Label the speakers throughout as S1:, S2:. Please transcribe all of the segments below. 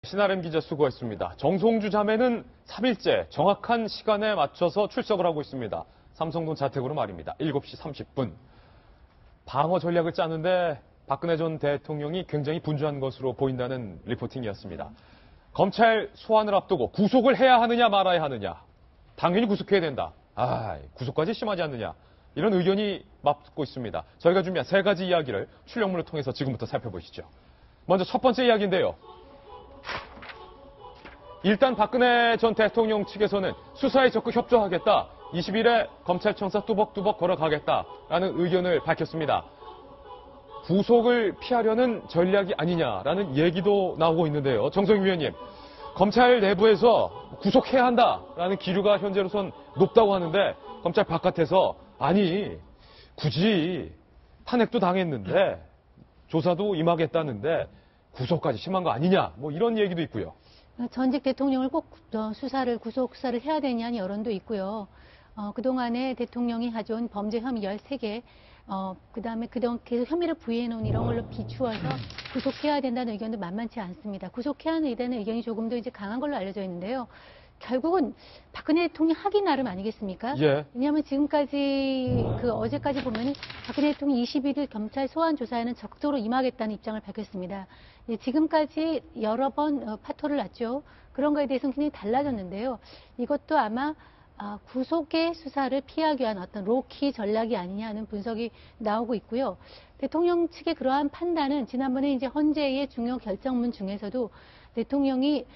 S1: 신아람 기자 수고했습니다. 정송주 자매는 3일째 정확한 시간에 맞춰서 출석을 하고 있습니다. 삼성동 자택으로 말입니다. 7시 30분. 방어 전략을 짜는데 박근혜 전 대통령이 굉장히 분주한 것으로 보인다는 리포팅이었습니다. 검찰 소환을 앞두고 구속을 해야 하느냐 말아야 하느냐. 당연히 구속해야 된다. 구속까지 심하지 않느냐. 이런 의견이 맞고 있습니다. 저희가 준비한 세 가지 이야기를 출력문을 통해서 지금부터 살펴보시죠. 먼저 첫 번째 이야기인데요. 일단 박근혜 전 대통령 측에서는 수사에 적극 협조하겠다. 20일에 검찰청사 뚜벅뚜벅 걸어가겠다라는 의견을 밝혔습니다. 구속을 피하려는 전략이 아니냐라는 얘기도 나오고 있는데요. 정성희 위원님, 검찰 내부에서 구속해야 한다라는 기류가 현재로선 높다고 하는데 검찰 바깥에서 아니 굳이 탄핵도 당했는데 조사도 임하겠다는데 구속까지 심한 거 아니냐 뭐 이런 얘기도 있고요.
S2: 전직 대통령을 꼭 구속 수사를 해야 되냐는 여론도 있고요. 그동안에 대통령이 가져온 범죄 혐의 13개, 그다음에 그동안 계속 혐의를 부의해놓은 이런 걸로 비추어서 구속해야 된다는 의견도 만만치 않습니다. 구속해야 되는 의견이 조금 더 이제 강한 걸로 알려져 있는데요. 결국은 박근혜 대통령이 하기 나름 아니겠습니까?
S1: 예.
S2: 왜냐하면 지금까지 어제까지 보면은 박근혜 대통령이 21일 검찰 소환 조사에는 적극적으로 임하겠다는 입장을 밝혔습니다. 지금까지 여러 번 파토를 났죠. 그런 거에 대해서는 굉장히 달라졌는데요. 이것도 아마 구속의 수사를 피하기 위한 어떤 로키 전략이 아니냐는 분석이 나오고 있고요. 대통령 측의 그러한 판단은 지난번에 이제 헌재의 중요 결정문 중에서도 대통령이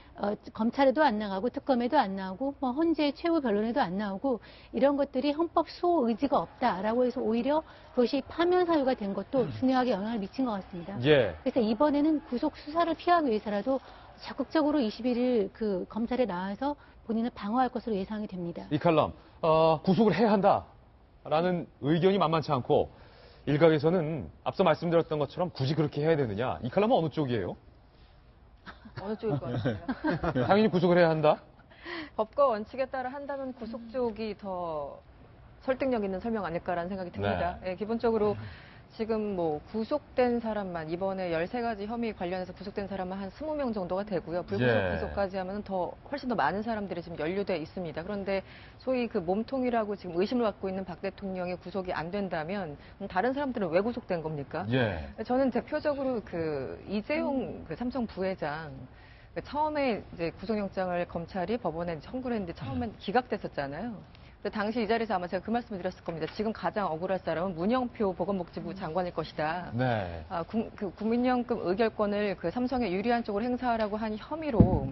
S2: 검찰에도 안 나가고 특검에도 안 나오고 뭐 헌재 최후 변론에도 안 나오고 이런 것들이 헌법 수호 의지가 없다라고 해서 오히려 그것이 파면 사유가 된 것도 중요하게 영향을 미친 것 같습니다.
S1: 예.
S2: 그래서 이번에는 구속 수사를 피하기 위해서라도 적극적으로 21일 검찰에 나와서 본인을 방어할 것으로 예상이 됩니다.
S1: 이 칼럼, 구속을 해야 한다라는 의견이 만만치 않고 일각에서는 앞서 말씀드렸던 것처럼 굳이 그렇게 해야 되느냐. 이 칼럼은 어느 쪽이에요?
S3: 어느 쪽일 것 같아요?
S1: 당연히 구속을 해야 한다?
S3: 법과 원칙에 따라 한다면 구속 쪽이 더 설득력 있는 설명 아닐까라는 생각이 듭니다.
S1: 네.
S3: 기본적으로 지금 뭐 구속된 사람만 이번에 13가지 혐의 관련해서 구속된 사람만 한 20명 정도가 되고요. 불구속 구속까지 하면 훨씬 더 많은 사람들이 지금 연루돼 있습니다. 그런데 소위 그 몸통이라고 지금 의심을 받고 있는 박 대통령이 구속이 안 된다면 다른 사람들은 왜 구속된 겁니까?
S1: 예.
S3: 저는 대표적으로 이재용 삼성 부회장 처음에 이제 구속영장을 검찰이 법원에 청구를 했는데 처음엔 기각됐었잖아요. 당시 이 자리에서 아마 제가 그 말씀을 드렸을 겁니다. 지금 가장 억울할 사람은 문영표 보건복지부 장관일 것이다.
S1: 네.
S3: 국민연금 의결권을 삼성에 유리한 쪽으로 행사하라고 한 혐의로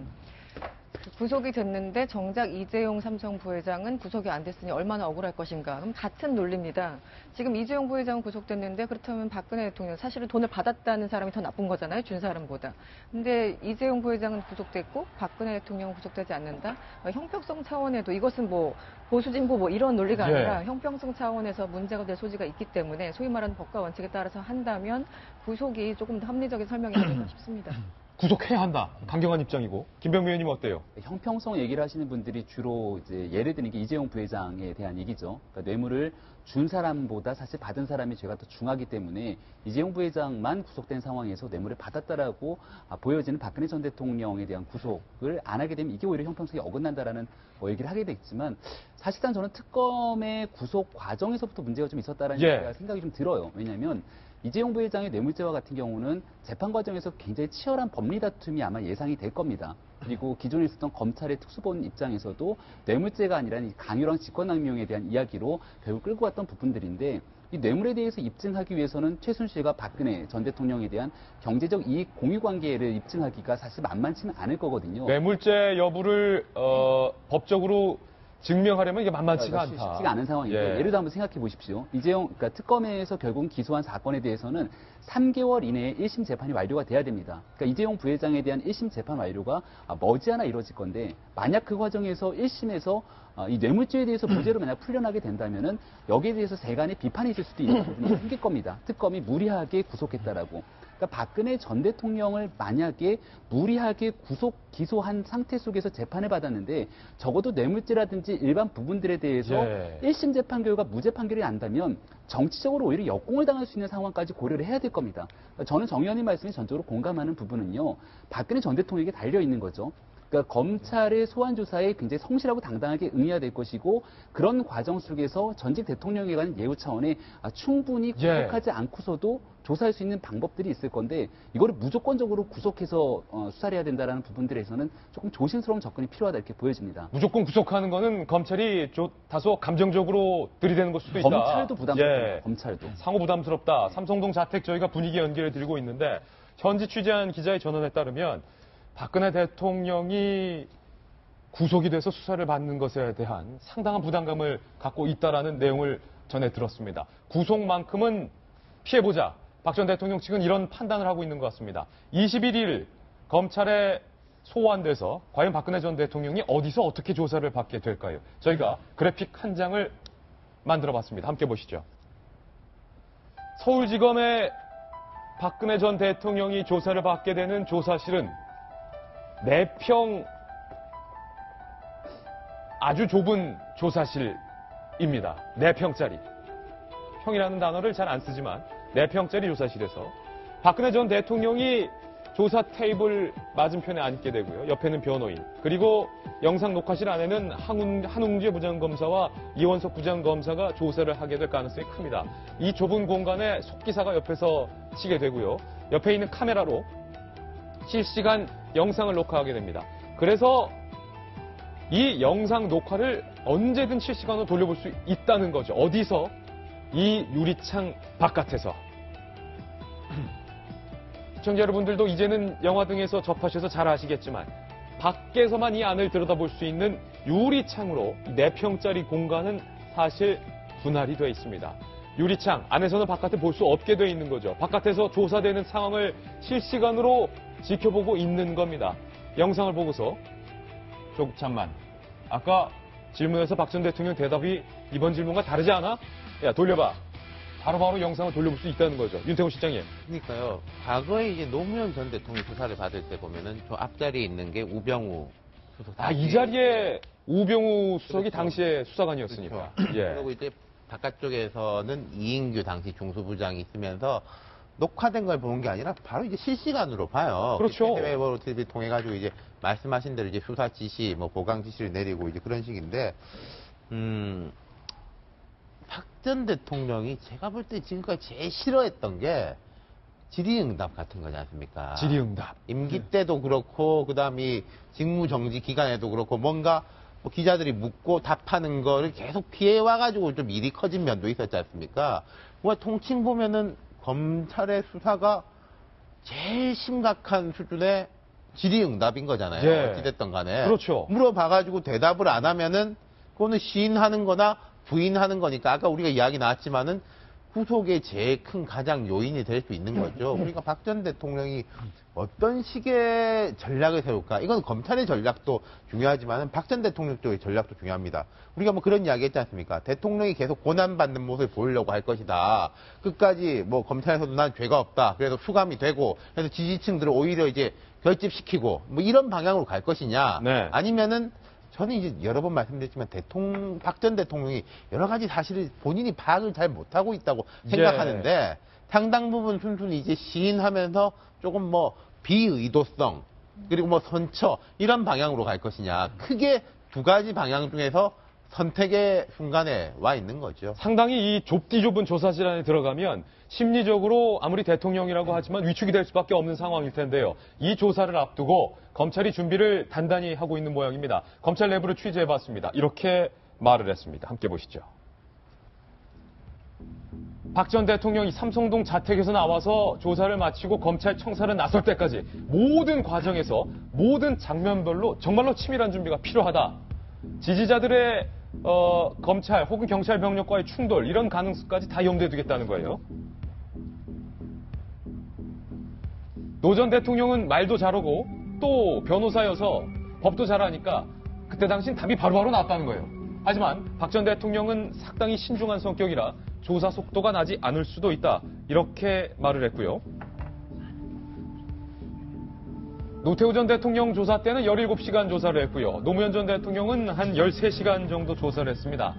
S3: 구속이 됐는데 정작 이재용 삼성 부회장은 구속이 안 됐으니 얼마나 억울할 것인가. 그럼 같은 논리입니다. 지금 이재용 부회장은 구속됐는데 그렇다면 박근혜 대통령 사실은 돈을 받았다는 사람이 더 나쁜 거잖아요. 준 사람보다. 근데 이재용 부회장은 구속됐고 박근혜 대통령은 구속되지 않는다. 형평성 차원에도 이것은 뭐 보수 진보 뭐 이런 논리가 아니라 형평성 차원에서 문제가 될 소지가 있기 때문에 소위 말하는 법과 원칙에 따라서 한다면 구속이 조금 더 합리적인 설명이 아닐까 싶습니다.
S1: 구속해야 한다. 강경한 입장이고. 김병민 의원님 어때요?
S4: 형평성 얘기를 하시는 분들이 주로 이제 예를 드는 게 이재용 부회장에 대한 얘기죠. 그러니까 뇌물을 준 사람보다 사실 받은 사람이 죄가 더 중하기 때문에 이재용 부회장만 구속된 상황에서 뇌물을 받았다라고 보여지는 박근혜 전 대통령에 대한 구속을 안 하게 되면 이게 오히려 형평성이 어긋난다라는 얘기를 하게 되겠지만 사실상 저는 특검의 구속 과정에서부터 문제가 좀 있었다라는 생각이 좀 들어요. 왜냐하면 이재용 부회장의 뇌물죄와 같은 경우는 재판 과정에서 굉장히 치열한 법리 다툼이 아마 예상이 될 겁니다. 그리고 기존에 있었던 검찰의 특수본 입장에서도 뇌물죄가 아니라 이 강요랑 직권남용에 대한 이야기로 결국 끌고 갔던 부분들인데 이 뇌물에 대해서 입증하기 위해서는 최순실과 박근혜 전 대통령에 대한 경제적 이익 공유 관계를 입증하기가 사실 만만치는 않을 거거든요.
S1: 뇌물죄 여부를 법적으로 증명하려면 이게 만만치가 않다.
S4: 쉽지가 않은 상황이고 예를 들어 한번 생각해 보십시오. 그러니까 특검에서 결국은 기소한 사건에 대해서는 3개월 이내에 1심 재판이 완료가 돼야 됩니다. 그러니까 이재용 부회장에 대한 1심 재판 완료가 머지않아 이루어질 건데 만약 그 과정에서 1심에서 이 뇌물죄에 대해서 무죄로 만약 풀려나게 된다면은 여기에 대해서 세간의 비판이 있을 수도 있는 부분이 생길 겁니다. 특검이 무리하게 구속했다라고. 그러니까 박근혜 전 대통령을 만약에 무리하게 구속, 기소한 상태 속에서 재판을 받았는데 적어도 뇌물죄라든지 일반 부분들에 대해서
S1: 예.
S4: 1심 재판 결과 무죄 판결이 난다면 정치적으로 오히려 역공을 당할 수 있는 상황까지 고려를 해야 될 겁니다. 그러니까 저는 정 의원님 말씀에 전적으로 공감하는 부분은요. 박근혜 전 대통령에게 달려 있는 거죠. 그러니까 검찰의 소환 조사에 굉장히 성실하고 당당하게 응해야 될 것이고 그런 과정 속에서 전직 대통령에 관한 예우 차원에 충분히 구속하지 않고서도 조사할 수 있는 방법들이 있을 건데 이거를 무조건적으로 구속해서 수사를 해야 된다는 부분들에서는 조금 조심스러운 접근이 필요하다 이렇게 보여집니다.
S1: 무조건 구속하는 거는 검찰이 다소 감정적으로 들이대는 걸 수도 있다.
S4: 검찰도 부담스럽다.
S1: 예.
S4: 검찰도.
S1: 상호 부담스럽다. 삼성동 자택 저희가 분위기 연기를 드리고 있는데 현지 취재한 기자의 전언에 따르면 박근혜 대통령이 구속이 돼서 수사를 받는 것에 대한 상당한 부담감을 갖고 있다라는 내용을 전해 들었습니다. 구속만큼은 피해보자. 박 전 대통령 측은 이런 판단을 하고 있는 것 같습니다. 21일 검찰에 소환돼서 과연 박근혜 전 대통령이 어디서 어떻게 조사를 받게 될까요? 저희가 그래픽 한 장을 만들어봤습니다. 함께 보시죠. 서울지검에 박근혜 전 대통령이 조사를 받게 되는 조사실은 4평 아주 좁은 조사실입니다. 4평짜리. 평이라는 단어를 잘 안 쓰지만 4평짜리 조사실에서 박근혜 전 대통령이 조사 테이블 맞은편에 앉게 되고요. 옆에는 변호인. 그리고 영상 녹화실 안에는 한웅재 부장검사와 이원석 부장검사가 조사를 하게 될 가능성이 큽니다. 이 좁은 공간에 속기사가 옆에서 치게 되고요. 옆에 있는 카메라로 실시간 영상을 녹화하게 됩니다. 그래서 이 영상 녹화를 언제든 실시간으로 돌려볼 수 있다는 거죠. 어디서? 이 유리창 바깥에서. 시청자 여러분들도 이제는 영화 등에서 접하셔서 잘 아시겠지만 밖에서만 이 안을 들여다볼 수 있는 유리창으로 4평짜리 공간은 사실 분할이 되어 있습니다. 유리창 안에서는 바깥을 볼 수 없게 되어 있는 거죠. 바깥에서 조사되는 상황을 실시간으로 지켜보고 있는 겁니다. 영상을 보고서 잠깐만. 아까 질문에서 박 전 대통령 대답이 이번 질문과 다르지 않아? 야, 돌려봐. 바로바로 영상을 돌려볼 수 있다는 거죠. 윤태호 실장님.
S5: 그러니까요. 과거에 이제 노무현 전 대통령 수사를 받을 때 보면은 저 앞자리에 있는 게 우병우 수석사.
S1: 이 자리에 우병우 수석이
S5: 그렇죠.
S1: 당시에 수사관이었으니까.
S5: 그렇죠.
S1: 예.
S5: 그리고 이제 바깥쪽에서는 이인규 당시 중수부장이 있으면서 녹화된 걸 보는 게 아니라 바로 이제 실시간으로 봐요.
S1: 그렇죠.
S5: 해외 TV 통해 가지고 이제 말씀하신 대로 이제 수사 지시, 뭐 보강 지시를 내리고 이제 그런 식인데, 박 전 대통령이 제가 볼 때 지금까지 제일 싫어했던 게 질의응답 같은 거지 않습니까?
S1: 질의응답.
S5: 임기 때도 그렇고, 그 다음에 직무정지 기간에도 그렇고, 뭔가 뭐 기자들이 묻고 답하는 거를 계속 피해와가지고 좀 일이 커진 면도 있었지 않습니까? 뭔가 통칭 보면은 검찰의 수사가 제일 심각한 수준의 질의응답인 거잖아요.
S1: 예.
S5: 어찌됐든 간에.
S1: 그렇죠.
S5: 물어봐가지고 대답을 안 하면은 그거는 시인하는 거나 부인하는 거니까 아까 우리가 이야기 나왔지만은 구속의 제일 큰 가장 요인이 될 수 있는 거죠. 그러니까 박 전 대통령이 어떤 식의 전략을 세울까? 이건 검찰의 전략도 중요하지만 박 전 대통령 쪽의 전략도 중요합니다. 우리가 뭐 그런 이야기 했지 않습니까? 대통령이 계속 고난받는 모습을 보이려고 할 것이다. 끝까지 뭐 검찰에서도 난 죄가 없다. 그래서 수감이 되고 그래서 지지층들을 오히려 이제 결집시키고 뭐 이런 방향으로 갈 것이냐?
S1: 네.
S5: 아니면은 저는 이제 여러 번 말씀드렸지만 박 전 대통령이 여러 가지 사실을 본인이 파악을 잘 못하고 있다고 생각하는데 상당 부분 순순히 이제 시인하면서 조금 뭐 비의도성 그리고 뭐 선처 이런 방향으로 갈 것이냐 크게 두 가지 방향 중에서 선택의 순간에 와 있는 거죠.
S1: 상당히 이 좁디 좁은 조사실 안에 들어가면 심리적으로 아무리 대통령이라고 하지만 위축이 될 수밖에 없는 상황일 텐데요. 이 조사를 앞두고 검찰이 준비를 단단히 하고 있는 모양입니다. 검찰 내부를 취재해봤습니다. 이렇게 말을 했습니다. 함께 보시죠. 박 전 대통령이 삼성동 자택에서 나와서 조사를 마치고 검찰 청사를 나설 때까지 모든 과정에서 모든 장면별로 정말로 치밀한 준비가 필요하다. 지지자들의 검찰 혹은 경찰 병력과의 충돌 이런 가능성까지 다 염두에 두겠다는 거예요. 노 전 대통령은 말도 잘하고 또 변호사여서 법도 잘하니까 그때 당신 답이 바로바로 나왔다는 거예요. 하지만 박 전 대통령은 상당히 신중한 성격이라 조사 속도가 나지 않을 수도 있다. 이렇게 말을 했고요. 노태우 전 대통령 조사 때는 17시간 조사를 했고요. 노무현 전 대통령은 한 13시간 정도 조사를 했습니다.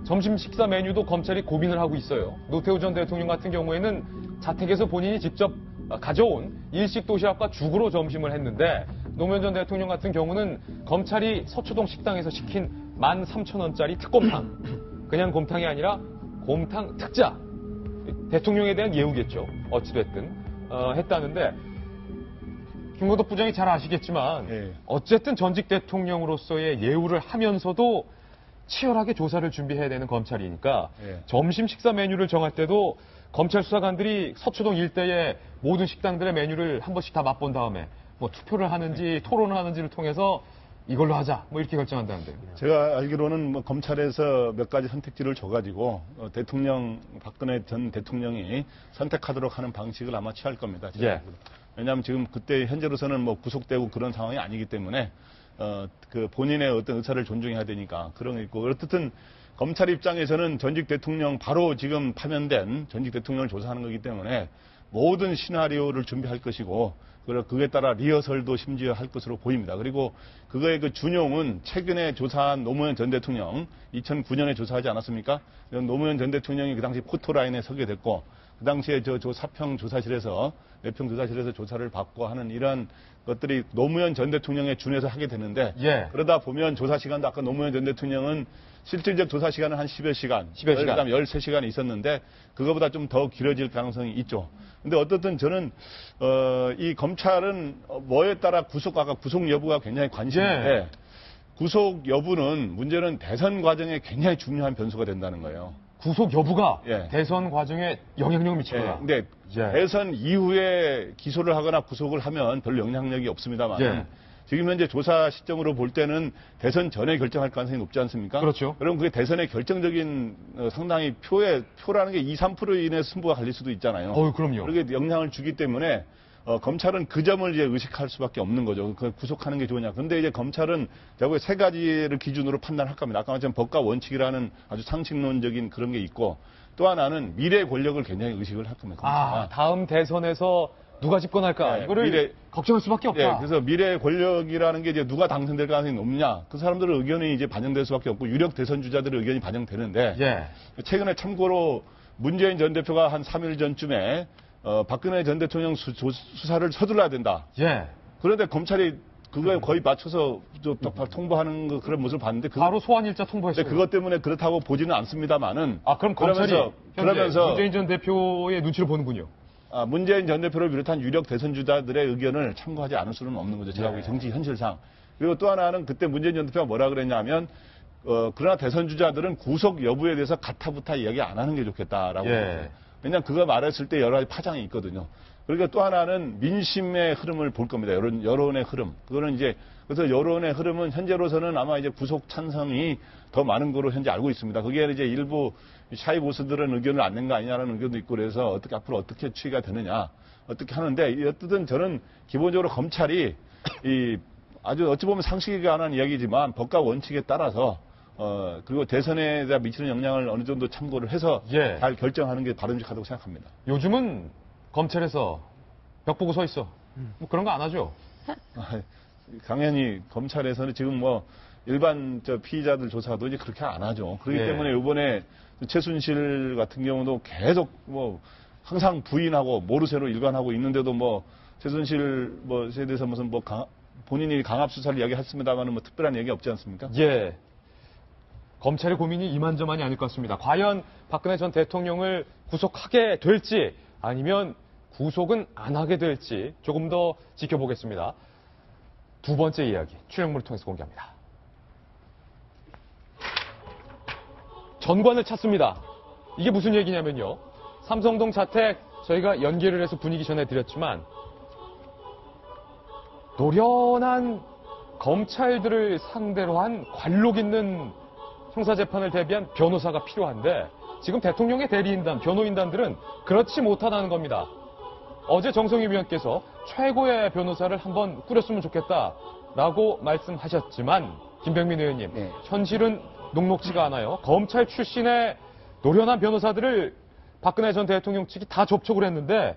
S1: 점심 식사 메뉴도 검찰이 고민을 하고 있어요. 노태우 전 대통령 같은 경우에는 자택에서 본인이 직접 가져온 일식 도시락과 죽으로 점심을 했는데 노무현 전 대통령 같은 경우는 검찰이 서초동 식당에서 시킨 13,000원짜리 특곰탕, 그냥 곰탕이 아니라 곰탕 특자, 대통령에 대한 예우겠죠. 어찌됐든 했다는데 김건덕 부장이 잘 아시겠지만
S6: 예.
S1: 어쨌든 전직 대통령으로서의 예우를 하면서도 치열하게 조사를 준비해야 되는 검찰이니까
S6: 예.
S1: 점심 식사 메뉴를 정할 때도 검찰 수사관들이 서초동 일대의 모든 식당들의 메뉴를 한 번씩 다 맛본 다음에 뭐 투표를 하는지 토론을 하는지를 통해서 이걸로 하자 뭐 이렇게 결정한다는데요.
S6: 제가 알기로는 뭐 검찰에서 몇 가지 선택지를 줘가지고 대통령 박근혜 전 대통령이 선택하도록 하는 방식을 아마 취할 겁니다.
S1: 예.
S6: 왜냐하면 지금 그때 현재로서는 뭐 구속되고 그런 상황이 아니기 때문에 그 본인의 어떤 의사를 존중해야 되니까 그런 게 있고 어쨌든 검찰 입장에서는 전직 대통령 바로 지금 파면된 전직 대통령을 조사하는 거기 때문에 모든 시나리오를 준비할 것이고 그에 따라 리허설도 심지어 할 것으로 보입니다. 그리고 그거의 그 준용은 최근에 조사한 노무현 전 대통령 2009년에 조사하지 않았습니까? 노무현 전 대통령이 그 당시 포토라인에 서게 됐고 그 당시에 저 사평 조사실에서 내평 조사실에서 조사를 받고 하는 이러한 것들이 노무현 전 대통령에 준해서 하게 되는데
S1: 예.
S6: 그러다 보면 조사 시간도 아까 노무현 전 대통령은 실질적 조사 시간은 한 10여 시간,
S1: 10여 시간.
S6: 그다음 13시간이 있었는데 그거보다 좀 더 길어질 가능성이 있죠. 근데 어떻든 저는 이 검찰은 뭐에 따라 아까 구속 여부가 굉장히 관심인데
S1: 예.
S6: 구속 여부는 문제는 대선 과정에 굉장히 중요한 변수가 된다는 거예요.
S1: 구속 여부가
S6: 예.
S1: 대선 과정에 영향력을 미치거나.
S6: 근데
S1: 예.
S6: 대선 이후에 기소를 하거나 구속을 하면 별 영향력이 없습니다만
S1: 예.
S6: 지금 현재 조사 시점으로 볼 때는 대선 전에 결정할 가능성이 높지 않습니까?
S1: 그렇죠.
S6: 그럼 그게 대선의 결정적인 상당히 표라는 게 2, 3% 이내에서 승부가 갈릴 수도 있잖아요.
S1: 그럼요.
S6: 그렇게 영향을 주기 때문에 검찰은 그 점을 이제 의식할 수밖에 없는 거죠. 그걸 구속하는 게 좋으냐. 그런데 이제 검찰은 결국에 세 가지를 기준으로 판단할 겁니다. 아까 말했지만 법과 원칙이라는 아주 상식론적인 그런 게 있고 또 하나는 미래 권력을 굉장히 의식을 할 겁니다. 검찰은.
S1: 다음 대선에서 누가 집권할까?
S6: 네,
S1: 이거를 걱정할 수밖에 없다.
S6: 예, 그래서 미래 권력이라는 게 이제 누가 당선될 가능성이 높냐. 그 사람들의 의견이 이제 반영될 수밖에 없고 유력 대선 주자들의 의견이 반영되는데
S1: 예.
S6: 최근에 참고로 문재인 전 대표가 한 3일 전쯤에 박근혜 전 대통령 수사를 서둘러야 된다.
S1: 예.
S6: 그런데 검찰이 그거에 거의 맞춰서 통보하는 그런 모습을 봤는데
S1: 바로 소환일자 통보했어요.
S6: 그것 때문에 그렇다고 보지는 않습니다만은
S1: 그럼 검찰이
S6: 그러면서
S1: 문재인 전 대표의 눈치를 보는군요.
S6: 문재인 전 대표를 비롯한 유력 대선 주자들의 의견을 참고하지 않을 수는 없는 거죠. 제가 보기 정치 현실상. 그리고 또 하나는 그때 문재인 전 대표가 뭐라 그랬냐면 그러나 대선 주자들은 구속 여부에 대해서 가타부타 이야기 안 하는 게 좋겠다라고.
S1: 예.
S6: 왜냐하면 그거 말했을 때 여러 가지 파장이 있거든요. 그러니까 또 하나는 민심의 흐름을 볼 겁니다. 여론의 흐름. 그거는 이제 그래서 여론의 흐름은 현재로서는 아마 이제 구속 찬성이 더 많은 거로 현재 알고 있습니다. 그게 이제 일부 샤이 보스들은 의견을 안 낸 거 아니냐는 의견도 있고 그래서 앞으로 어떻게 추이가 되느냐 어떻게 하는데 어쨌든 저는 기본적으로 검찰이 아주 어찌 보면 상식에 관한 이야기지만 법과 원칙에 따라서 그리고 대선에 대한 미치는 영향을 어느 정도 참고를 해서
S1: 예.
S6: 잘 결정하는 게 바람직하다고 생각합니다.
S1: 요즘은 검찰에서 벽 보고 서 있어. 뭐 그런 거 안 하죠.
S6: 당연히 검찰에서는 지금 뭐 일반 피의자들 조사도 이제 그렇게 안 하죠. 그렇기
S1: 예.
S6: 때문에 이번에 최순실 같은 경우도 계속 뭐 항상 부인하고 모르쇠로 일관하고 있는데도 뭐 최순실 뭐에 대해서 무슨 뭐 본인이 강압 수사를 이야기했습니다만은 뭐 특별한 얘기 없지 않습니까?
S1: 예. 검찰의 고민이 이만저만이 아닐 것 같습니다. 과연 박근혜 전 대통령을 구속하게 될지 아니면 구속은 안 하게 될지 조금 더 지켜보겠습니다. 두 번째 이야기 출연물을 통해서 공개합니다. 전관을 찾습니다. 이게 무슨 얘기냐면요. 삼성동 자택 저희가 연계를 해서 분위기 전해드렸지만 노련한 검찰들을 상대로 한 관록 있는 형사재판을 대비한 변호사가 필요한데 지금 대통령의 대리인단, 변호인단들은 그렇지 못하다는 겁니다. 어제 정성희 위원께서 최고의 변호사를 한번 꾸렸으면 좋겠다라고 말씀하셨지만 김병민 의원님,
S4: 네.
S1: 현실은 녹록지가 않아요. 검찰 출신의 노련한 변호사들을 박근혜 전 대통령 측이 다 접촉을 했는데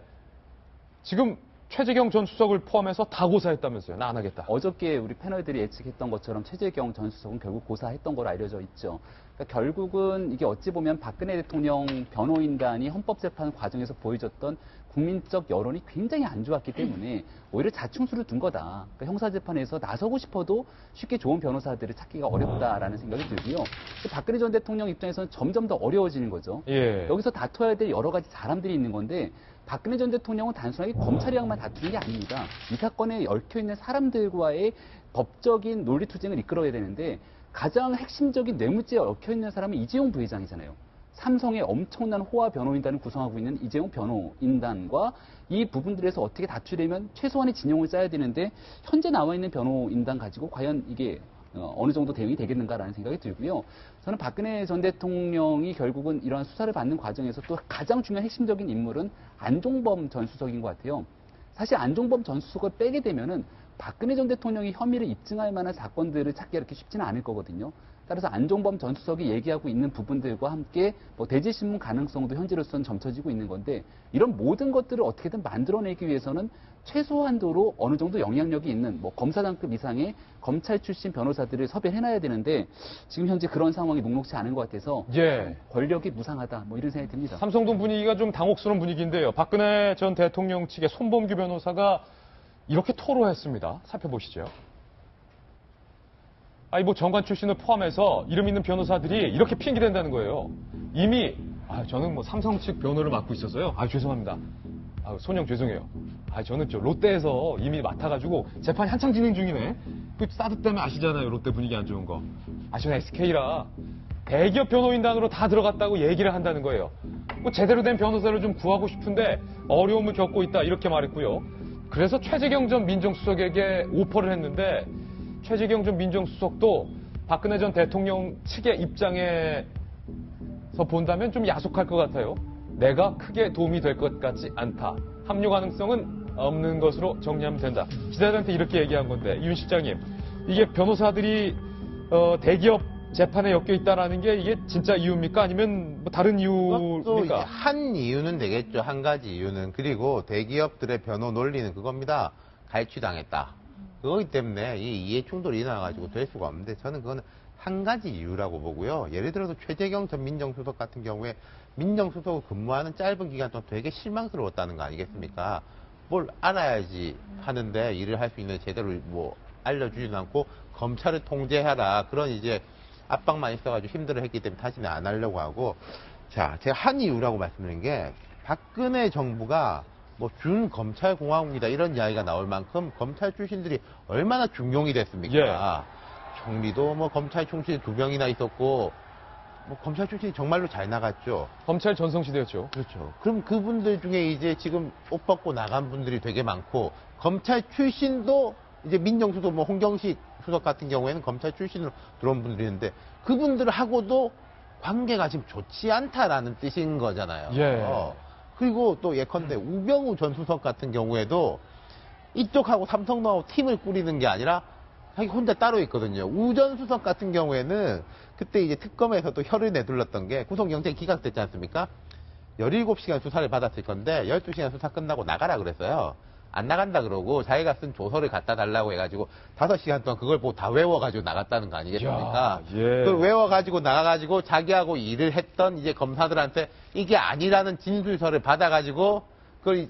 S1: 지금 최재경 전 수석을 포함해서 다 고사했다면서요. 나 안 하겠다.
S4: 어저께 우리 패널들이 예측했던 것처럼 최재경 전 수석은 결국 고사했던 걸로 알려져 있죠. 그러니까 결국은 이게 어찌 보면 박근혜 대통령 변호인단이 헌법재판 과정에서 보여줬던 국민적 여론이 굉장히 안 좋았기 때문에 오히려 자충수를 둔 거다. 그러니까 형사재판에서 나서고 싶어도 쉽게 좋은 변호사들을 찾기가 어렵다라는 생각이 들고요. 박근혜 전 대통령 입장에서는 점점 더 어려워지는 거죠.
S1: 예.
S4: 여기서 다퉈야 될 여러 가지 사람들이 있는 건데 박근혜 전 대통령은 단순하게 검찰이랑만 다투는 게 아닙니다. 이 사건에 얽혀있는 사람들과의 법적인 논리투쟁을 이끌어야 되는데 가장 핵심적인 뇌물죄에 얽혀있는 사람은 이재용 부회장이잖아요. 삼성의 엄청난 호화 변호인단을 구성하고 있는 이재용 변호인단과 이 부분들에서 어떻게 다투려면 최소한의 진영을 짜야 되는데 현재 나와 있는 변호인단 가지고 과연 이게 어느 정도 대응이 되겠는가라는 생각이 들고요. 저는 박근혜 전 대통령이 결국은 이러한 수사를 받는 과정에서 또 가장 중요한 핵심적인 인물은 안종범 전 수석인 것 같아요. 사실 안종범 전 수석을 빼게 되면은 박근혜 전 대통령이 혐의를 입증할 만한 사건들을 찾기가 이렇게 쉽지는 않을 거거든요. 따라서 안종범 전 수석이 얘기하고 있는 부분들과 함께 뭐 대지신문 가능성도 현재로서는 점쳐지고 있는 건데 이런 모든 것들을 어떻게든 만들어내기 위해서는 최소한도로 어느 정도 영향력이 있는 뭐 검사장급 이상의 검찰 출신 변호사들을 섭외해놔야 되는데 지금 현재 그런 상황이 녹록치 않은 것 같아서
S1: 예.
S4: 권력이 무상하다 뭐 이런 생각이 듭니다.
S1: 삼성동 분위기가 좀 당혹스러운 분위기인데요. 박근혜 전 대통령 측의 손범규 변호사가 이렇게 토로했습니다. 살펴보시죠. 아니 뭐 정관 출신을 포함해서 이름 있는 변호사들이 이렇게 핑계댄다는 거예요. 이미 저는 뭐 삼성 측 변호를 맡고 있어서요. 죄송합니다. 손영 죄송해요. 저는 롯데에서 이미 맡아가지고 재판이 한창 진행 중이네. 그 사드 때문에 아시잖아요. 롯데 분위기 안 좋은 거. 저는 SK라 대기업 변호인단으로 다 들어갔다고 얘기를 한다는 거예요. 뭐 제대로 된 변호사를 좀 구하고 싶은데 어려움을 겪고 있다 이렇게 말했고요. 그래서 최재경 전 민정수석에게 오퍼를 했는데 최재경 전 민정수석도 박근혜 전 대통령 측의 입장에서 본다면 좀 야속할 것 같아요. 내가 크게 도움이 될 것 같지 않다. 합류 가능성은 없는 것으로 정리하면 된다. 기자들한테 이렇게 얘기한 건데 윤 실장님, 이게 변호사들이 대기업 재판에 엮여 있다라는 게 이게 진짜 이유입니까? 아니면 뭐 다른 이유입니까?
S5: 한 이유는 되겠죠. 한 가지 이유는. 그리고 대기업들의 변호 논리는 그겁니다. 갈취당했다. 그거기 때문에 이 이해 충돌이 일어나가지고 될 수가 없는데 저는 그거는 한 가지 이유라고 보고요. 예를 들어서 최재경 전 민정수석 같은 경우에 민정수석을 근무하는 짧은 기간 동안 되게 실망스러웠다는 거 아니겠습니까? 뭘 알아야지 하는데 일을 할 수 있는 제대로 뭐 알려주지도 않고 검찰을 통제하라. 그런 이제 압박만 있어가지고 힘들어했기 때문에 다시는 안 하려고 하고. 자, 제가 한 이유라고 말씀드린 게 박근혜 정부가 뭐 준검찰공화국이다 이런 이야기가 나올 만큼 검찰 출신들이 얼마나 중용이 됐습니까?
S1: 예.
S5: 총리도 뭐 검찰 출신이 2명이나 있었고 뭐 검찰 출신이 정말로 잘 나갔죠.
S1: 검찰 전성시대였죠.
S5: 그렇죠. 그럼 그분들 중에 이제 지금 옷 벗고 나간 분들이 되게 많고 검찰 출신도 이제 민정수석 뭐 홍경식 수석 같은 경우에는 검찰 출신으로 들어온 분들이 있는데 그분들하고도 관계가 지금 좋지 않다라는 뜻인 거잖아요.
S1: 예.
S5: 그리고 또 예컨대 우병우 전 수석 같은 경우에도 이쪽하고 삼성하고 팀을 꾸리는 게 아니라 자기 혼자 따로 있거든요. 우 전 수석 같은 경우에는 그때 이제 특검에서도 혀를 내둘렀던 게 구속영장 기각됐지 않습니까? 17시간 수사를 받았을 건데 12시간 수사 끝나고 나가라 그랬어요. 안 나간다 그러고 자기가 쓴 조서를 갖다 달라고 해가지고 5시간 동안 그걸 보고 다 외워가지고 나갔다는 거 아니겠습니까?
S1: 예.
S5: 그걸 외워가지고 나가가지고 자기하고 일을 했던 이제 검사들한테 이게 아니라는 진술서를 받아가지고 그걸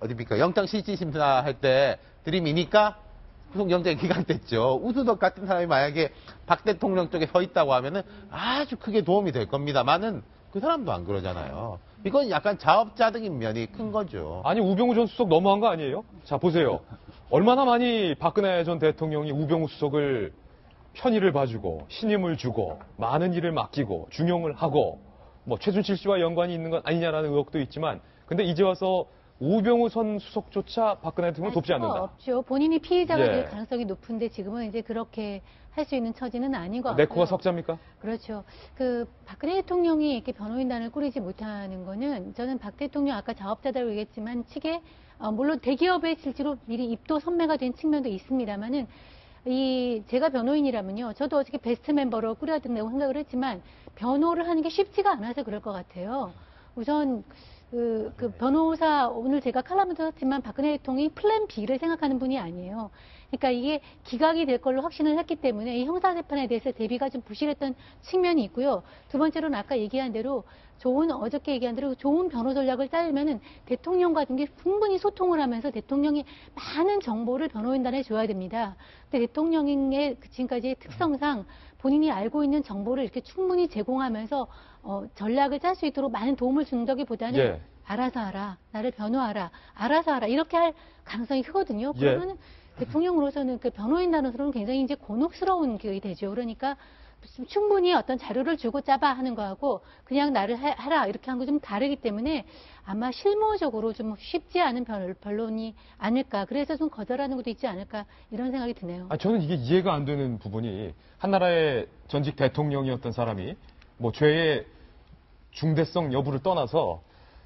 S5: 어디입니까? 영장실질심사할 때 들이미니까 구속영장이 기각됐죠. 우수덕 같은 사람이 만약에 박 대통령 쪽에 서 있다고 하면은 아주 크게 도움이 될 겁니다만은 그 사람도 안 그러잖아요. 이건 약간 자업자득인 면이 큰 거죠.
S1: 아니 우병우 전 수석 너무한 거 아니에요? 자 보세요. 얼마나 많이 박근혜 전 대통령이 우병우 수석을 편의를 봐주고 신임을 주고 많은 일을 맡기고 중용을 하고 뭐 최순실 씨와 연관이 있는 건 아니냐라는 의혹도 있지만 근데 이제 와서 우병우 전 수석조차 박근혜 대통령을 돕지 않는다.
S2: 없죠. 본인이 피의자가
S1: 예.
S2: 될 가능성이 높은데 지금은 이제 그렇게 할 수 있는 처지는 아닌 것 같고요.
S1: 내 코가 석자입니까?
S2: 그렇죠. 박근혜 대통령이 이렇게 변호인단을 꾸리지 못하는 거는 저는 박 대통령 아까 자업자득을 얘기했지만 측에 물론 대기업의 실제로 미리 입도 선매가 된 측면도 있습니다만은 제가 변호인이라면요. 저도 어저께 베스트 멤버로 꾸려야 된다고 생각을 했지만 변호를 하는 게 쉽지가 않아서 그럴 것 같아요. 우선 그 변호사, 오늘 제가 칼럼도 썼지만 박근혜 대통령이 플랜 B를 생각하는 분이 아니에요. 그러니까 이게 기각이 될 걸로 확신을 했기 때문에 이 형사재판에 대해서 대비가 좀 부실했던 측면이 있고요. 두 번째로는 아까 얘기한 대로 어저께 얘기한 대로 좋은 변호 전략을 짜려면은 대통령과 충분히 소통을 하면서 대통령이 많은 정보를 변호인단에 줘야 됩니다. 근데 대통령의 지금까지의 특성상 본인이 알고 있는 정보를 이렇게 충분히 제공하면서 전략을 짤 수 있도록 많은 도움을 준다기보다는
S1: 예.
S2: 알아서 하라, 나를 변호하라, 알아서 하라 이렇게 할 가능성이 크거든요. 그러면은 대통령으로서는 그 변호인단으로서는 굉장히 이제 곤혹스러운 게 되죠. 그러니까 충분히 어떤 자료를 주고 짜봐 하는 거하고 그냥 나를 하라 이렇게 한 거 좀 다르기 때문에 아마 실무적으로 좀 쉽지 않은 변론이 아닐까. 그래서 좀 거절하는 것도 있지 않을까 이런 생각이 드네요.
S1: 저는 이게 이해가 안 되는 부분이 한 나라의 전직 대통령이었던 사람이 뭐 죄의 중대성 여부를 떠나서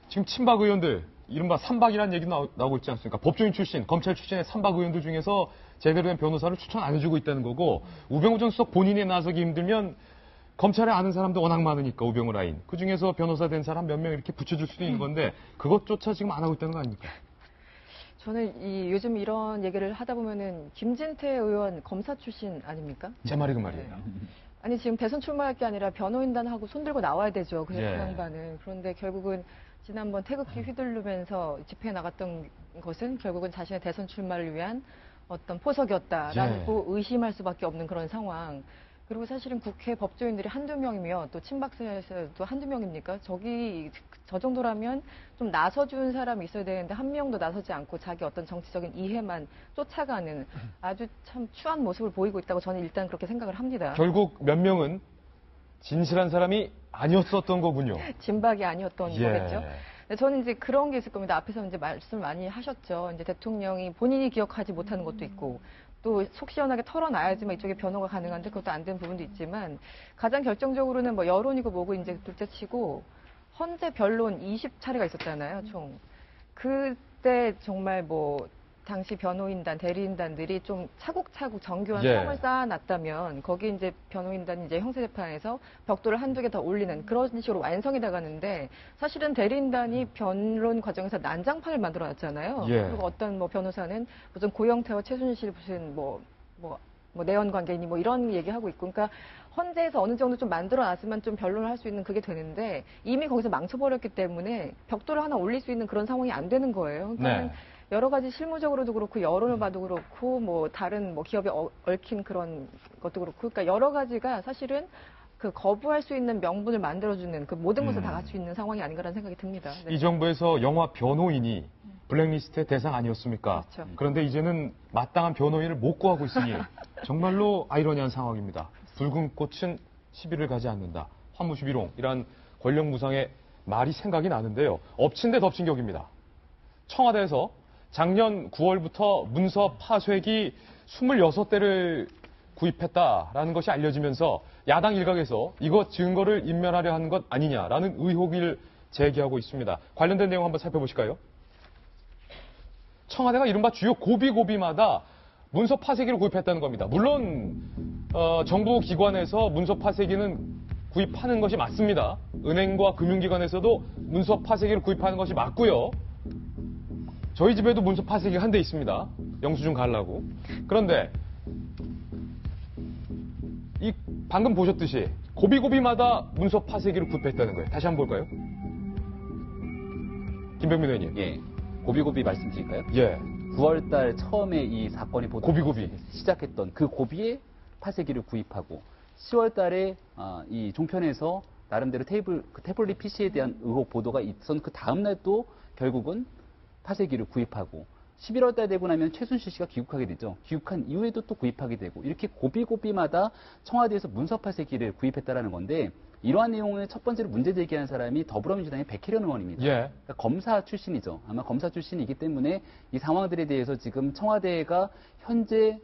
S1: 지금 친박 의원들 이른바 삼박이라는 얘기도 나오고 있지 않습니까? 법조인 출신, 검찰 출신의 삼박 의원들 중에서 제대로 된 변호사를 추천 안 해주고 있다는 거고 우병우 전 수석 본인이 나서기 힘들면 검찰에 아는 사람도 워낙 많으니까 우병우 라인. 그중에서 변호사 된 사람 몇 명 이렇게 붙여줄 수도 있는 건데 그것조차 지금 안 하고 있다는 거 아닙니까?
S3: 저는 요즘 이런 얘기를 하다 보면은 김진태 의원 검사 출신 아닙니까?
S1: 제 말이 그 말이에요.
S3: 아니 지금 대선 출마할 게 아니라 변호인단하고 손들고 나와야 되죠. 그
S1: 예.
S3: 양반은. 그런데 결국은 지난번 태극기 휘두르면서 집회에 나갔던 것은 결국은 자신의 대선 출마를 위한 어떤 포석이었다라고 의심할 수밖에 없는 그런 상황. 그리고 사실은 국회 법조인들이 한두 명이며 또 친박세에서도 한두 명입니까? 저 정도라면 좀 나서준 사람이 있어야 되는데 한 명도 나서지 않고 자기 어떤 정치적인 이해만 쫓아가는 아주 참 추한 모습을 보이고 있다고 저는 일단 그렇게 생각을 합니다.
S1: 결국 몇 명은 진실한 사람이 아니었었던 거군요.
S3: 진박이 아니었던
S1: 예.
S3: 거겠죠. 근데 저는 이제 그런 게 있을 겁니다. 앞에서 이제 말씀을 많이 하셨죠. 이제 대통령이 본인이 기억하지 못하는 것도 있고 또 속 시원하게 털어놔야지만 이쪽에 변호가 가능한데 그것도 안 되는 부분도 있지만 가장 결정적으로는 뭐 여론이고 뭐고 이제 둘째치고 헌재 변론 20차례가 있었잖아요, 총. 그때 정말 뭐 당시 변호인단, 대리인단들이 좀 차곡차곡 정교한
S1: 예.
S3: 성을 쌓아놨다면 거기 이제 변호인단이 이제 형사재판에서 벽돌을 한두 개 더 올리는 그런 식으로 완성이 돼가는데 사실은 대리인단이 변론 과정에서 난장판을 만들어놨잖아요.
S1: 예.
S3: 그리고 어떤 뭐 변호사는 무슨 고영태와 최순실 무슨 뭐 내연 관계니 뭐 이런 얘기하고 있고 그러니까 헌재에서 어느 정도 좀 만들어놨으면 좀 변론을 할 수 있는 그게 되는데 이미 거기서 망쳐버렸기 때문에 벽돌을 하나 올릴 수 있는 그런 상황이 안 되는 거예요. 그러니까
S1: 네.
S3: 여러 가지 실무적으로도 그렇고 여론을 봐도 그렇고 뭐 다른 뭐 기업에 얽힌 그런 것도 그렇고 그러니까 여러 가지가 사실은 그 거부할 수 있는 명분을 만들어주는 그 모든 것을 다 갖출 수 있는 상황이 아닌가라는 생각이 듭니다. 네.
S1: 이 정부에서 영화 변호인이 블랙리스트의 대상 아니었습니까?
S3: 그렇죠.
S1: 그런데 이제는 마땅한 변호인을 못 구하고 있으니 정말로 아이러니한 상황입니다. 붉은 꽃은 시비를 가지 않는다. 환무시비롱이란 권력무상의 말이 생각이 나는데요. 엎친 데 덮친 격입니다. 청와대에서 작년 9월부터 문서 파쇄기 26대를 구입했다라는 것이 알려지면서 야당 일각에서 이거 증거를 인멸하려 하는 것 아니냐라는 의혹을 제기하고 있습니다. 관련된 내용 한번 살펴보실까요? 청와대가 이른바 주요 고비고비마다 문서 파쇄기를 구입했다는 겁니다. 물론 정부 기관에서 문서 파쇄기는 구입하는 것이 맞습니다. 은행과 금융기관에서도 문서 파쇄기를 구입하는 것이 맞고요. 저희 집에도 문서 파쇄기가 한 대 있습니다. 영수증 가려고. 그런데 이 방금 보셨듯이 고비고비마다 문서 파쇄기를 구입했다는 거예요. 다시 한번 볼까요? 김병민 의원님.
S4: 예. 고비고비 말씀드릴까요?
S1: 예.
S4: 9월달 처음에 이 사건이
S1: 고비고비.
S4: 시작했던 그 고비에 파쇄기를 구입하고 10월달에 이 종편에서 나름대로 태블릿 PC에 대한 의혹 보도가 있었던 그 다음날 또 결국은 파쇄기를 구입하고 11월달 되고 나면 최순실 씨가 귀국하게 되죠. 귀국한 이후에도 또 구입하게 되고 이렇게 고비고비마다 청와대에서 문서 파쇄기를 구입했다라는 건데 이러한 내용을 첫 번째로 문제 제기한 사람이 더불어민주당의 백혜련 의원입니다.
S1: 예.
S4: 그러니까 검사 출신이죠. 아마 검사 출신이기 때문에 이 상황들에 대해서 지금 청와대가 현재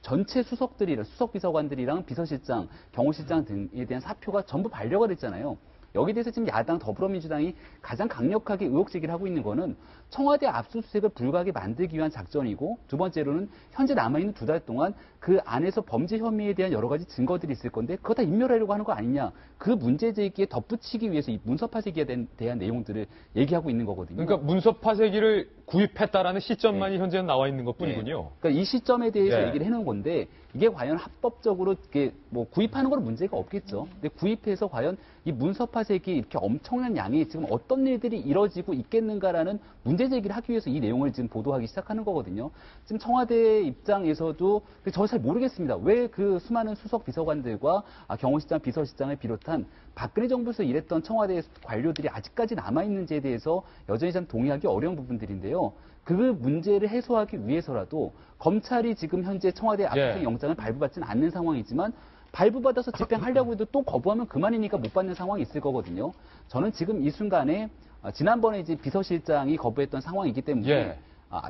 S4: 전체 수석비서관들이랑 비서실장, 경호실장 등에 대한 사표가 전부 반려가 됐잖아요. 여기에 대해서 지금 야당 더불어민주당이 가장 강력하게 의혹 제기를 하고 있는 거는 청와대 압수수색을 불가하게 만들기 위한 작전이고, 두 번째로는 현재 남아있는 2달 동안 그 안에서 범죄 혐의에 대한 여러 가지 증거들이 있을 건데 그거 다 인멸하려고 하는 거 아니냐. 그 문제 제기에 덧붙이기 위해서 이 문서 파쇄기에 대한 내용들을 얘기하고 있는 거거든요.
S1: 그러니까 문서 파쇄기를 구입했다라는 시점만이 현재는 나와 있는 것뿐이군요.
S4: 그러니까 이 시점에 대해서
S1: 네.
S4: 얘기를 해놓은 건데 이게 과연 합법적으로 이렇게 뭐 구입하는 건 문제가 없겠죠. 근데 구입해서 과연 이 문서 파쇄기 이렇게 엄청난 양이 지금 어떤 일들이 이뤄지고 있겠는가라는 문제 제기를 하기 위해서 이 내용을 지금 보도하기 시작하는 거거든요. 지금 청와대 입장에서도 저 잘 모르겠습니다. 왜 그 수많은 수석 비서관들과 경호실장, 비서실장을 비롯한 박근혜 정부에서 일했던 청와대 관료들이 아직까지 남아있는지에 대해서 여전히 좀 동의하기 어려운 부분들인데요. 그 문제를 해소하기 위해서라도 검찰이 지금 현재 청와대 압수수색 영장을 발부받지는 않는 상황이지만 발부받아서 집행하려고 해도 또 거부하면 그만이니까 못 받는 상황이 있을 거거든요. 저는 지금 이 순간에 지난번에 이제 비서실장이 거부했던 상황이기 때문에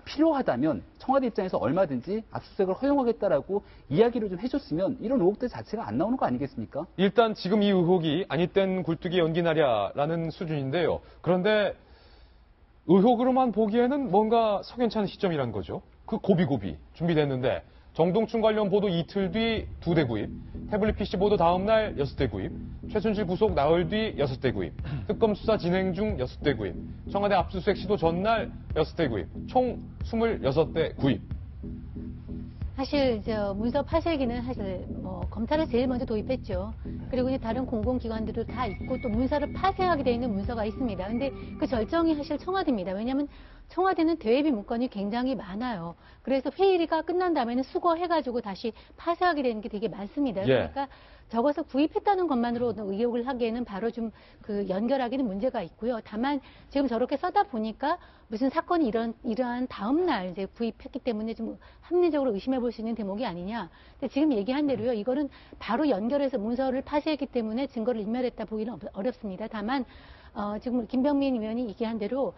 S4: 필요하다면 청와대 입장에서 얼마든지 압수수색을 허용하겠다라고 이야기를 좀 해줬으면 이런 의혹들 자체가 안 나오는 거 아니겠습니까?
S1: 일단 지금 이 의혹이 아니 땐 굴뚝이 연기나랴라는 수준인데요. 그런데 의혹으로만 보기에는 뭔가 석연찮은 시점이란 거죠. 그 고비고비 준비됐는데 정동춘 관련 보도 이틀 뒤 2대 구입, 태블릿 PC 보도 다음 날 6대 구입, 최순실 구속 나흘 뒤 6대 구입, 특검 수사 진행 중 6대 구입, 청와대 압수수색 시도 전날 6대 구입, 총 26대 구입.
S2: 사실 문서 파쇄기는 사실 검찰을 제일 먼저 도입했죠. 그리고 이제 다른 공공기관들도 다 있고 또 문서를 파쇄하게 돼 있는 문서가 있습니다. 근데 그 절정이 사실 청와대입니다. 왜냐하면 청와대는 대외비 문건이 굉장히 많아요. 그래서 회의가 끝난 다음에는 수거해가지고 다시 파쇄하게 되는 게 되게 많습니다. 그러니까 적어서 구입했다는 것만으로 의혹을 하기에는 바로 좀 그 연결하기는 문제가 있고요. 다만 지금 저렇게 써다 보니까 무슨 사건이 이러한 다음 날 이제 구입했기 때문에 좀 합리적으로 의심해 볼 수 있는 대목이 아니냐. 근데 지금 얘기한 대로요. 이거는 바로 연결해서 문서를 파쇄했기 때문에 증거를 인멸했다 보기는 어렵습니다. 다만 지금 김병민 의원이 얘기한 대로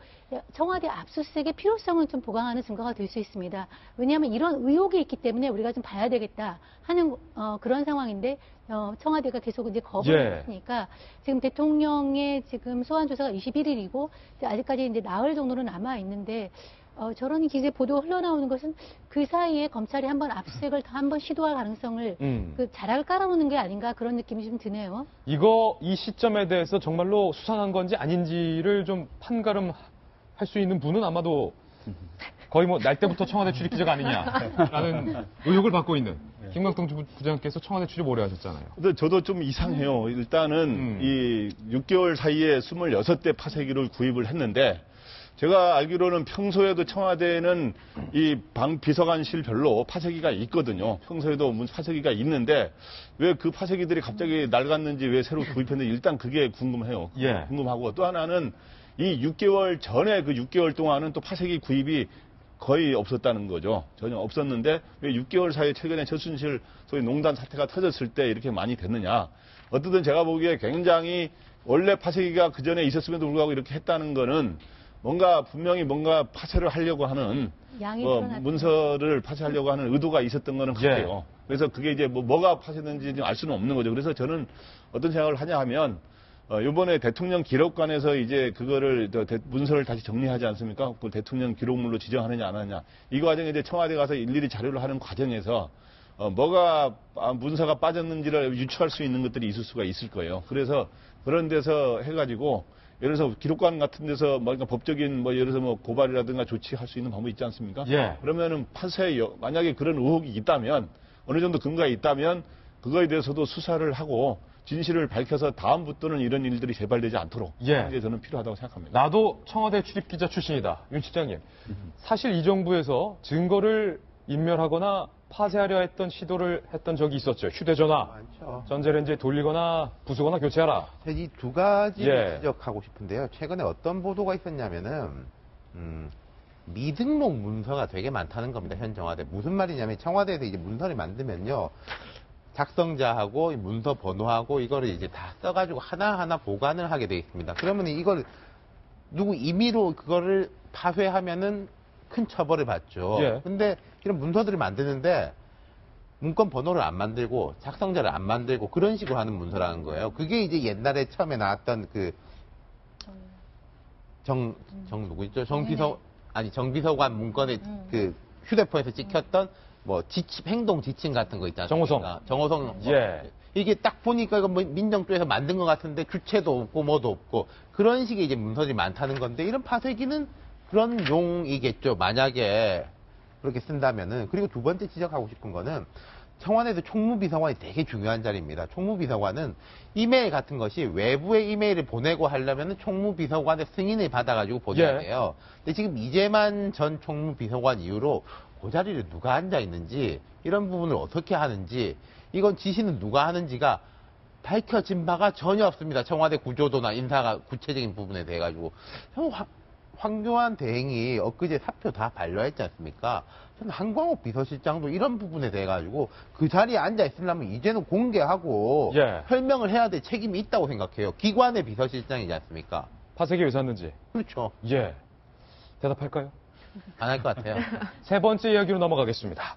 S2: 청와대 압수수색의 필요성은 좀 보강하는 증거가 될 수 있습니다. 왜냐하면 이런 의혹이 있기 때문에 우리가 좀 봐야 되겠다 하는 그런 상황인데 청와대가 계속 이제 거부를 했으니까 지금 대통령의 지금 소환 조사가 21일이고 아직까지 이제 나흘 정도는 남아 있는데 저런 기세 보도 흘러나오는 것은 그 사이에 검찰이 한번 압수수색을 더 한번 시도할 가능성을 그 자락을 깔아놓는 게 아닌가 그런 느낌이 좀 드네요.
S1: 이 시점에 대해서 정말로 수상한 건지 아닌지를 좀 판가름할 수 있는 분은 아마도 거의 날 때부터 청와대 출입 기자가 아니냐라는 의혹을 받고 있는 김광동 부장께서 청와대 출입 오래 하셨잖아요.
S6: 근데 저도 좀 이상해요. 일단은 이 6개월 사이에 26대 파쇄기를 구입을 했는데 제가 알기로는 평소에도 청와대에는 이 비서관실별로 파쇄기가 있거든요. 평소에도 파쇄기가 있는데 왜 그 파쇄기들이 갑자기 낡았는지 왜 새로 구입했는지 일단 그게 궁금해요. 궁금하고 또 하나는 이 6개월 전에 그 6개월 동안은 또 파쇄기 구입이 거의 없었다는 거죠. 전혀 없었는데 왜 6개월 사이에 최근에 최순실 소위 농단 사태가 터졌을 때 이렇게 많이 됐느냐. 어쨌든 제가 보기에 굉장히 원래 파쇄기가 그 전에 있었음에도 불구하고 이렇게 했다는 거는 분명히 뭔가 파쇄를 하려고 하는 문서를 파쇄하려고 하는 의도가 있었던 거는 같아요. 그래서 그게 이제 뭐가 파쇄됐는지 알 수는 없는 거죠. 그래서 저는 어떤 생각을 하냐 하면 이번에 대통령 기록관에서 이제 그거를 문서를 다시 정리하지 않습니까? 그 대통령 기록물로 지정하느냐 안 하느냐. 이 과정에 이제 청와대 가서 일일이 자료를 하는 과정에서 문서가 빠졌는지를 유추할 수 있는 것들이 있을 수가 있을 거예요. 그래서 그런 데서 해가지고 예를 들어서 기록관 같은 데서 법적인 예를 들어서 고발이라든가 조치할 수 있는 방법이 있지 않습니까? 그러면은 만약에 그런 의혹이 있다면 어느 정도 근거가 있다면 그거에 대해서도 수사를 하고 진실을 밝혀서 다음부터는 이런 일들이 재발되지 않도록 이제 저는 필요하다고 생각합니다.
S1: 나도 청와대 출입기자 출신이다. 윤 실장님. 사실 이 정부에서 증거를 인멸하거나 파쇄하려 했던 시도를 했던 적이 있었죠. 휴대전화, 전자레인지에 돌리거나 부수거나 교체하라.
S5: 이 두 가지를 지적하고 싶은데요. 최근에 어떤 보도가 있었냐면은 미등록 문서가 되게 많다는 겁니다. 현 청와대. 무슨 말이냐면 청와대에서 이제 문서를 만들면요. 작성자하고 문서 번호하고 이거를 이제 다 써가지고 하나하나 보관을 하게 되어 있습니다. 그러면 이걸 누구 임의로 그거를 파쇄하면은 큰 처벌을 받죠. 근데 이런 문서들을 만드는데 문건 번호를 안 만들고 작성자를 안 만들고 그런 식으로 하는 문서라는 거예요. 그게 이제 옛날에 처음에 나왔던 그 누구죠? 정비서관 문건에 그 휴대폰에서 찍혔던 뭐 행동 지침 같은 거 있잖아요. 정호성.
S1: 예.
S5: 이게 딱 보니까 이거 뭐 민정 쪽에서 만든 것 같은데 주체도 없고 뭐도 없고 그런 식의 이제 문서들이 많다는 건데 이런 파쇄기는 그런 용이겠죠. 만약에 그렇게 쓴다면은. 그리고 두 번째 지적하고 싶은 거는 청와대에서 총무비서관이 되게 중요한 자리입니다. 총무비서관은 이메일 같은 것이 외부의 이메일을 보내고 하려면 총무비서관의 승인을 받아가지고 보내야 돼요. 근데 지금 이재만 전 총무비서관 이후로 그 자리를 누가 앉아 있는지 이런 부분을 어떻게 하는지 이건 지시는 누가 하는지가 밝혀진 바가 전혀 없습니다. 청와대 구조도나 인사가 구체적인 부분에 대해 가지고 황교안 대행이 엊그제 사표 다 반려했지 않습니까? 저는 한광욱 비서실장도 이런 부분에 대해 가지고 그 자리에 앉아 있으려면 이제는 공개하고 설명을 해야 될 책임이 있다고 생각해요. 기관의 비서실장이지 않습니까?
S1: 파쇄기 왜 샀는지.
S5: 그렇죠.
S1: 예. 대답할까요?
S5: 안 할 것 같아요.
S1: 세 번째 이야기로 넘어가겠습니다.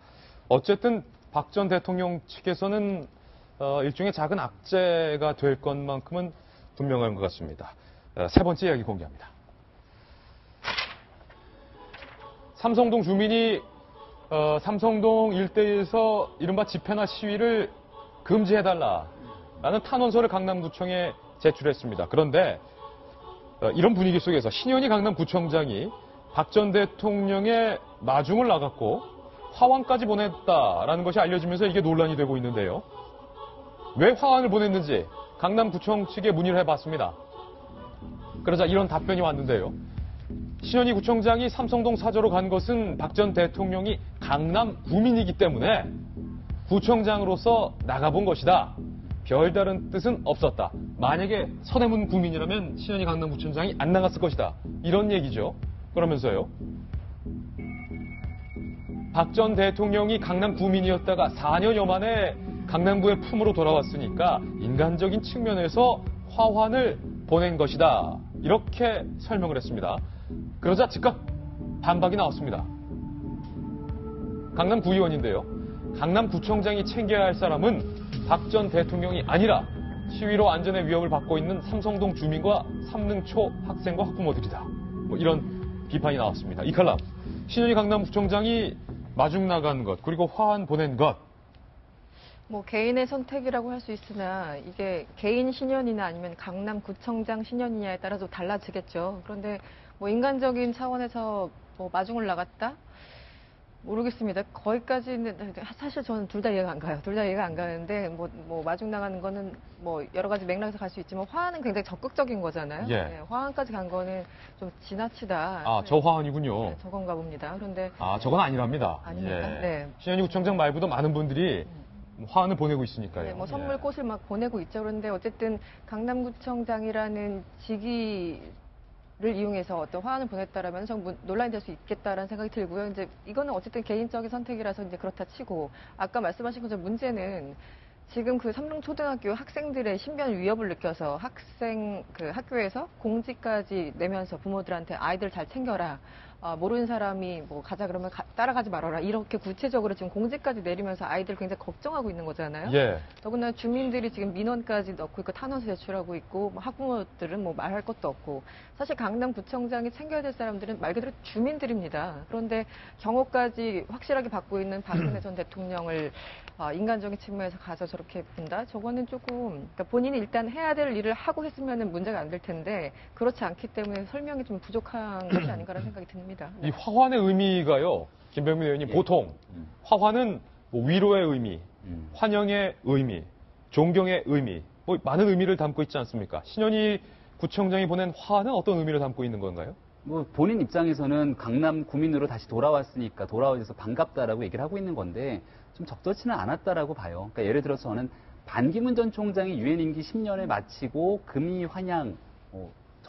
S1: 어쨌든 박 전 대통령 측에서는 일종의 작은 악재가 될 것만큼은 분명한 것 같습니다. 세 번째 이야기 공개합니다. 삼성동 주민이 삼성동 일대에서 이른바 집회나 시위를 금지해달라라는 탄원서를 강남구청에 제출했습니다. 그런데 이런 분위기 속에서 신현희 강남구청장이 박 전 대통령의 마중을 나갔고 화환까지 보냈다라는 것이 알려지면서 이게 논란이 되고 있는데요. 왜 화환을 보냈는지 강남구청 측에 문의를 해봤습니다. 그러자 이런 답변이 왔는데요. 신현희 구청장이 삼성동 사저로 간 것은 박 전 대통령이 강남 구민이기 때문에 구청장으로서 나가본 것이다. 별다른 뜻은 없었다. 만약에 서대문 구민이라면 신현희 강남구청장이 안 나갔을 것이다. 이런 얘기죠. 그러면서요. 박 전 대통령이 강남 구민이었다가 4년여 만에 강남구의 품으로 돌아왔으니까 인간적인 측면에서 화환을 보낸 것이다. 이렇게 설명을 했습니다. 그러자 즉각 반박이 나왔습니다. 강남구의원인데요. 강남구청장이 챙겨야 할 사람은 박 전 대통령이 아니라 시위로 안전의 위협을 받고 있는 삼성동 주민과 삼릉초 학생과 학부모들이다. 뭐 이런 비판이 나왔습니다. 이 칼럼, 신현희 강남구청장이 마중 나간 것, 그리고 화환 보낸 것.
S3: 뭐 개인의 선택이라고 할 수 있으나 이게 개인 신현이나 아니면 강남구청장 신현이냐에 따라서 달라지겠죠. 그런데 뭐 인간적인 차원에서 뭐 마중을 나갔다? 모르겠습니다. 거기까지는 사실 저는 둘 다 이해가 안 가요. 둘 다 이해가 안 가는데 뭐 마중 나가는 거는 뭐 여러 가지 맥락에서 갈 수 있지만 화환은 굉장히 적극적인 거잖아요.
S1: 예.
S3: 네, 화환까지 간 거는 좀 지나치다.
S1: 아, 저 화환이군요.
S3: 네, 저건가 봅니다. 그런데
S1: 아, 저건 아니랍니다.
S3: 아닙니까? 네.
S1: 신현희 구청장 말고도 많은 분들이 화환을 보내고 있으니까요.
S3: 네, 뭐 선물 꽃을 막 보내고 있죠. 그런데 어쨌든 강남구청장이라는 직위를 이용해서 어떤 화환을 보냈다라면 좀 논란이 될 수 있겠다라는 생각이 들고요. 이제 이거는 어쨌든 개인적인 선택이라서 이제 그렇다 치고 아까 말씀하신 것처럼 문제는 지금 그 삼릉초등학교 학생들의 신변 위협을 느껴서 학교에서 공지까지 내면서 부모들한테 아이들 잘 챙겨라. 모르는 사람이 뭐 가자 그러면 따라가지 말아라. 이렇게 구체적으로 지금 공지까지 내리면서 아이들 굉장히 걱정하고 있는 거잖아요.
S1: 예.
S3: 더구나 주민들이 지금 민원까지 넣고 있고 탄원서 제출하고 있고 뭐 학부모들은 뭐 말할 것도 없고 사실 강남구청장이 챙겨야 될 사람들은 말 그대로 주민들입니다. 그런데 경호까지 확실하게 받고 있는 박근혜 전 대통령을 인간적인 측면에서 가서 저렇게 본다? 저거는 조금 그러니까 본인이 일단 해야 될 일을 하고 했으면 문제가 안 될 텐데 그렇지 않기 때문에 설명이 좀 부족한 것이 아닌가라는 생각이 듭니다. 네.
S1: 이 화환의 의미가요. 김병민 의원님, 보통 화환은 뭐 위로의 의미, 환영의 의미, 존경의 의미, 뭐 많은 의미를 담고 있지 않습니까? 신현희 구청장이 보낸 화환은 어떤 의미를 담고 있는 건가요?
S4: 뭐 본인 입장에서는 강남 구민으로 다시 돌아왔으니까 돌아와줘서 반갑다라고 얘기를 하고 있는 건데 좀 적절치는 않았다라고 봐요. 그러니까 예를 들어서 저는 반기문 전 총장이 유엔 임기 10년을 마치고 금이 환영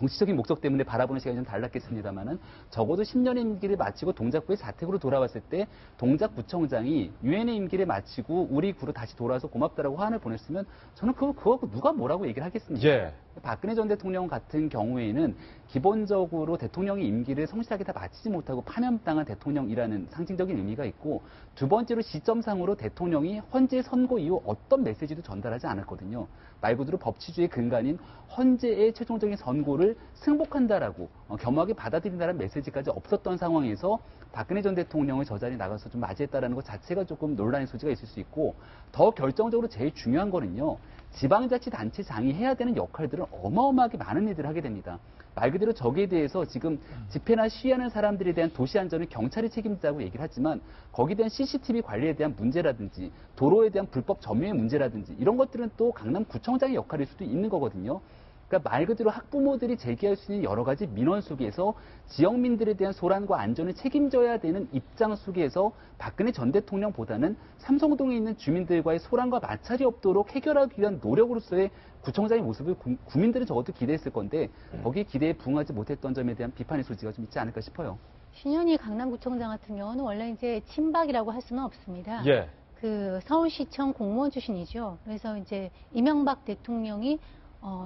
S4: 정치적인 목적 때문에 바라보는 시간이 좀 달랐겠습니다만은 적어도 10년의 임기를 마치고 동작구의 자택으로 돌아왔을 때 동작구청장이 유엔의 임기를 마치고 우리 구로 다시 돌아와서 고맙다라고 화환을 보냈으면 저는 그거 누가 뭐라고 얘기를 하겠습니까?
S1: 예.
S4: 박근혜 전 대통령 같은 경우에는 기본적으로 대통령의 임기를 성실하게 다 마치지 못하고 파면당한 대통령이라는 상징적인 의미가 있고 두 번째로 시점상으로 대통령이 헌재 선고 이후 어떤 메시지도 전달하지 않았거든요. 말 그대로 법치주의 근간인 헌재의 최종적인 선고를 승복한다라고 겸허하게 받아들인다는 메시지까지 없었던 상황에서 박근혜 전 대통령을 저 자리에 나가서 좀 맞이했다라는 것 자체가 조금 논란의 소지가 있을 수 있고 더 결정적으로 제일 중요한 거는요. 지방자치단체장이 해야 되는 역할들은 어마어마하게 많은 일들을 하게 됩니다. 말 그대로 저기에 대해서 지금 집회나 시위하는 사람들에 대한 도시 안전을 경찰이 책임지자고 얘기를 하지만 거기에 대한 CCTV 관리에 대한 문제라든지 도로에 대한 불법 점유의 문제라든지 이런 것들은 또 강남구청장의 역할일 수도 있는 거거든요. 그러니까 말 그대로 학부모들이 제기할 수 있는 여러 가지 민원 속에서 지역민들에 대한 소란과 안전을 책임져야 되는 입장 속에서 박근혜 전 대통령보다는 삼성동에 있는 주민들과의 소란과 마찰이 없도록 해결하기 위한 노력으로서의 구청장의 모습을 국민들은 적어도 기대했을 건데 거기에 기대에 부응하지 못했던 점에 대한 비판의 소지가 좀 있지 않을까 싶어요.
S2: 신현희 강남구청장 같은 경우는 원래 이제 친박이라고 할 수는 없습니다.
S1: 예.
S2: 그 서울시청 공무원 출신이죠. 그래서 이제 이명박 대통령이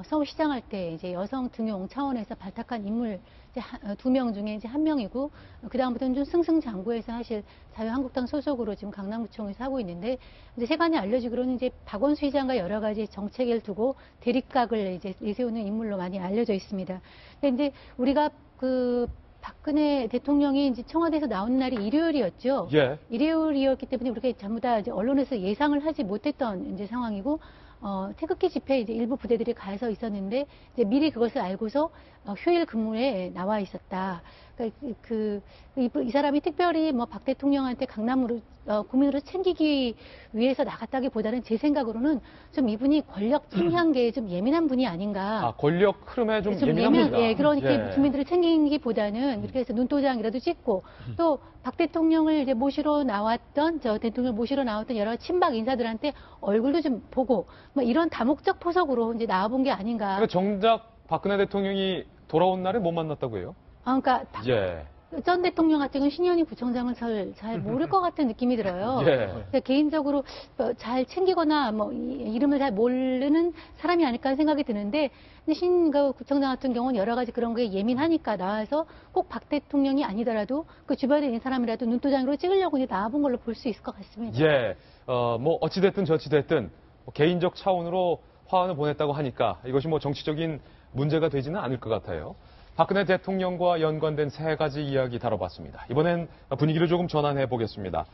S2: 서울시장 할 때 이제 여성 등용 차원에서 발탁한 인물 두 명 중에 이제 한 명이고 그다음부터는 좀 승승장구해서 사실 자유한국당 소속으로 지금 강남구청에서 하고 있는데 이제 세간에 알려지기로는 이제 박원순 시장과 여러 가지 정책을 두고 대립각을 이제 내세우는 인물로 많이 알려져 있습니다. 근데 이제 우리가 그 박근혜 대통령이 이제 청와대에서 나온 날이 일요일이었죠.
S1: 예.
S2: 일요일이었기 때문에 우리가 전부 다 이제 언론에서 예상을 하지 못했던 이제 상황이고 태극기 집회에 이제 일부 부대들이 가서 있었는데 이제 미리 그것을 알고서 휴일 근무에 나와 있었다. 그러니까 이 사람이 특별히 뭐 박 대통령한테 강남으로 국민으로 챙기기 위해서 나갔다기보다는 제 생각으로는 좀 이분이 권력倾향계에 좀 예민한 분이 아닌가.
S1: 아, 권력 흐름에 좀 예민한 분이다.
S2: 예, 그러니까
S1: 예.
S2: 주민들을 챙기기보다는 이렇게 해서 눈도장이라도 찍고 또 박 대통령을 이제 모시러 나왔던 여러 친박 인사들한테 얼굴도 좀 보고 뭐 이런 다목적 포석으로 이제 나와본 게 아닌가.
S1: 그러니까 정작 박근혜 대통령이 돌아온 날에 못 만났다고 해요?
S2: 그러니까
S1: 예.
S2: 전 대통령 같은 경우는 신현희 구청장은 잘 모를 것 같은 느낌이 들어요.
S1: 예.
S2: 그러니까 개인적으로 잘 챙기거나 뭐 이름을 잘 모르는 사람이 아닐까 하는 생각이 드는데 신 구청장 같은 경우는 여러 가지 그런 거에 예민하니까 나와서 꼭 박 대통령이 아니더라도 그 주변에 있는 사람이라도 눈도장으로 찍으려고 나와본 걸로 볼 수 있을 것 같습니다.
S1: 예. 뭐 어찌됐든 저찌됐든 뭐 개인적 차원으로 화환을 보냈다고 하니까 이것이 뭐 정치적인 문제가 되지는 않을 것 같아요. 박근혜 대통령과 연관된 세 가지 이야기 다뤄봤습니다. 이번엔 분위기를 조금 전환해 보겠습니다.